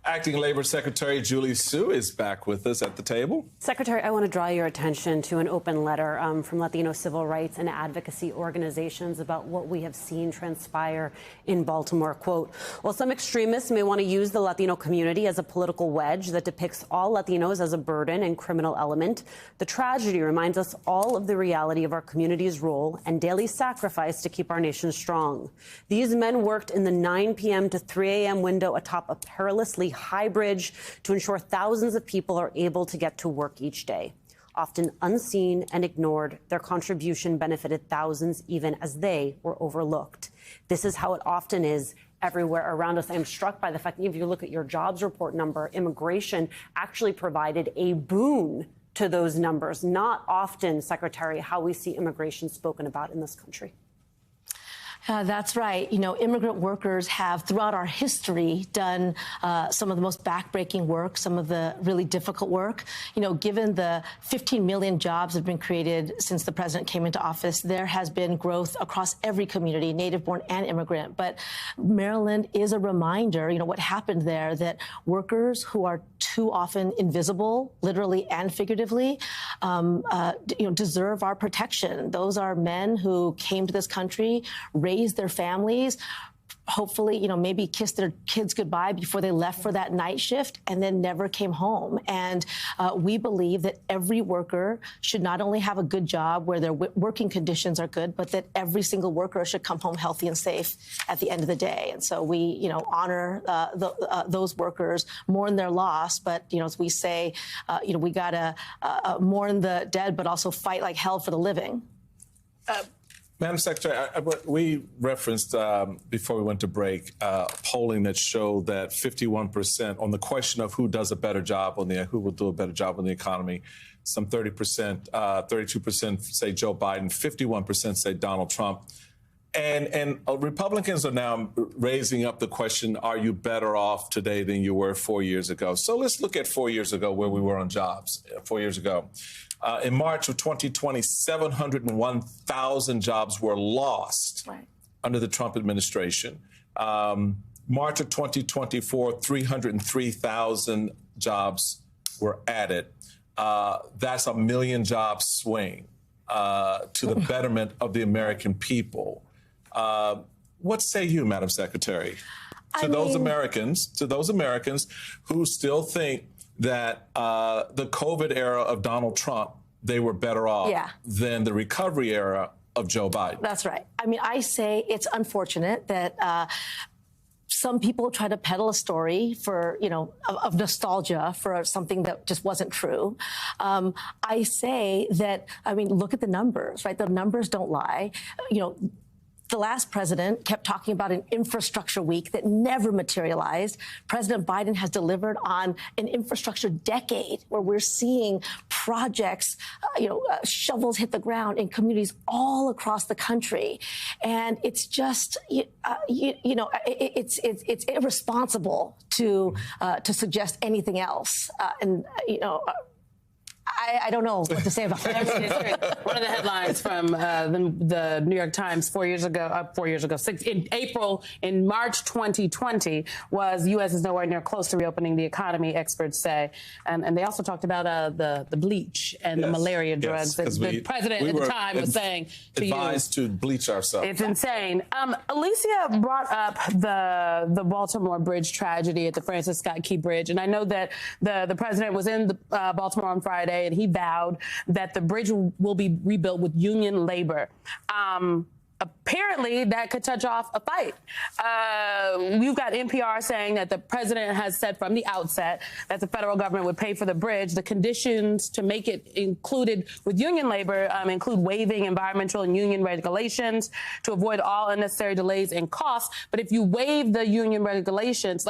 Acting Labor Secretary Julie Su is back with us at the table. Secretary, I want to draw your attention to an open letter from Latino civil rights and advocacy organizations about what we have seen transpire in Baltimore. Quote, while some extremists may want to use the Latino community as a political wedge that depicts all Latinos as a burden and criminal element, the tragedy reminds us all of the reality of our community's role and daily sacrifice to keep our nation strong. These men worked in the 9 p.m. to 3 a.m. window atop a perilously high bridge to ensure thousands of people are able to get to work each day. Often unseen and ignored, their contribution benefited thousands even as they were overlooked. This is how it often is everywhere around us. I'm struck by the fact that if you look at your jobs report number, immigration actually provided a boon to those numbers. Not often, Secretary, how we see immigration spoken about in this country. That's right. You know, immigrant workers have, throughout our history, done some of the most backbreaking work, some of the really difficult work. You know, given the 15 million jobs that have been created since the president came into office, there has been growth across every community, native-born and immigrant. But Maryland is a reminder, you know, what happened there, that workers who are too often invisible, literally and figuratively, deserve our protection. Those are men who came to this country, raised their families, hopefully, you know, maybe kissed their kids goodbye before they left for that night shift and then never came home. And we believe that every worker should not only have a good job where their working conditions are good, but that every single worker should come home healthy and safe at the end of the day. And so we, you know, honor those workers, mourn their loss. But, you know, as we say, we got to mourn the dead, but also fight like hell for the living. Madam Secretary, we referenced before we went to break polling that showed that 51% on the question of who does a better job who will do a better job on the economy, some 30%, 32% say Joe Biden, 51% say Donald Trump. And Republicans are now raising up the question, are you better off today than you were 4 years ago? So let's look at 4 years ago where we were on jobs 4 years ago. In March of 2020, 701,000 jobs were lost under the Trump administration. March of 2024, 303,000 jobs were added. That's a million job swing to the betterment of the American people. What say you, Madam Secretary, to those Americans who still think that the COVID era of Donald Trump, they were better off than the recovery era of Joe Biden? That's right. I mean, I say it's unfortunate that some people try to peddle a story for, you know, of nostalgia for something that just wasn't true. I say that, I mean, look at the numbers, right? The numbers don't lie. You know, the last president kept talking about an infrastructure week that never materialized. President Biden has delivered on an infrastructure decade where we're seeing projects, shovels hit the ground in communities all across the country. And it's just, it's irresponsible to suggest anything else. I don't know what to say about that. One of the headlines from the New York Times 4 years ago, in March 2020 was U.S. is nowhere near close to reopening the economy, experts say. And they also talked about the bleach and the malaria drugs that the president at the time was saying to advised to bleach ourselves. It's insane. Alicia brought up the Baltimore Bridge tragedy at the Francis Scott Key Bridge. And I know that the president was in Baltimore on Friday, and he vowed that the bridge will be rebuilt with union labor. Apparently, that could touch off a fight. We've got NPR saying that the president has said from the outset that the federal government would pay for the bridge. The conditions to make it included with union labor include waiving environmental and union regulations to avoid all unnecessary delays and costs. But if you waive the union regulations,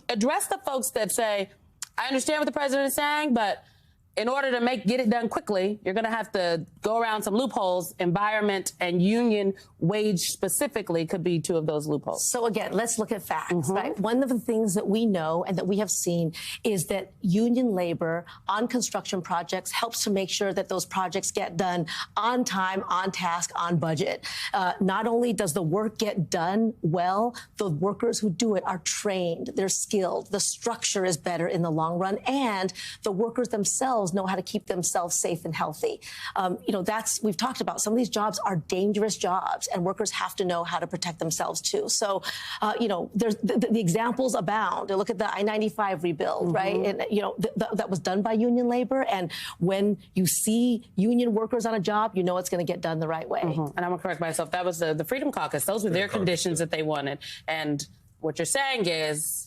address the folks that say, I understand what the president is saying, but in order to get it done quickly, you're going to have to go around some loopholes. Environment and union wage specifically could be two of those loopholes. So again, let's look at facts, right? One of the things that we know and that we have seen is that union labor on construction projects helps to make sure that those projects get done on time, on task, on budget. Not only does the work get done well, the workers who do it are trained, they're skilled, the structure is better in the long run, and the workers themselves know how to keep themselves safe and healthy. We've talked about some of these jobs are dangerous jobs, and workers have to know how to protect themselves too. So, there's the examples abound. Look at the I-95 rebuild, right? And that was done by union labor. And when you see union workers on a job, you know it's going to get done the right way. And I'm gonna correct myself. That was the Freedom Caucus. Those were their conditions that they wanted. And what you're saying is,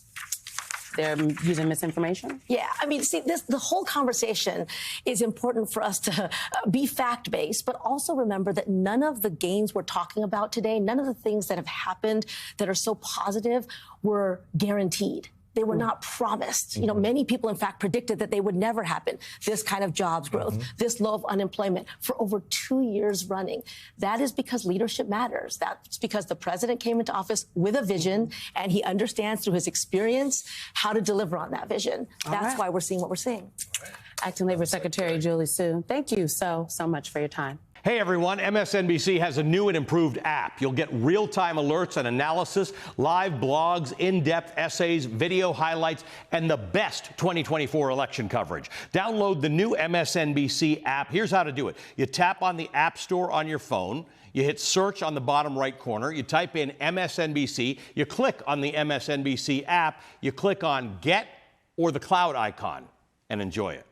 they're using misinformation? Yeah, I mean, see, the whole conversation is important for us to be fact-based, but also remember that none of the gains we're talking about today, none of the things that have happened that are so positive were guaranteed. They were not promised. Many people, in fact, predicted that they would never happen. This kind of jobs growth, this low of unemployment for over 2 years running. That is because leadership matters. That's because the president came into office with a vision, and he understands through his experience how to deliver on that vision. That's why we're seeing what we're seeing. Acting Labor Secretary Julie Su, thank you so much for your time. Hey everyone, MSNBC has a new and improved app. You'll get real-time alerts and analysis, live blogs, in-depth essays, video highlights, and the best 2024 election coverage. Download the new MSNBC app. Here's how to do it. You tap on the App Store on your phone. You hit search on the bottom right corner. You type in MSNBC. You click on the MSNBC app. You click on Get or the cloud icon and enjoy it.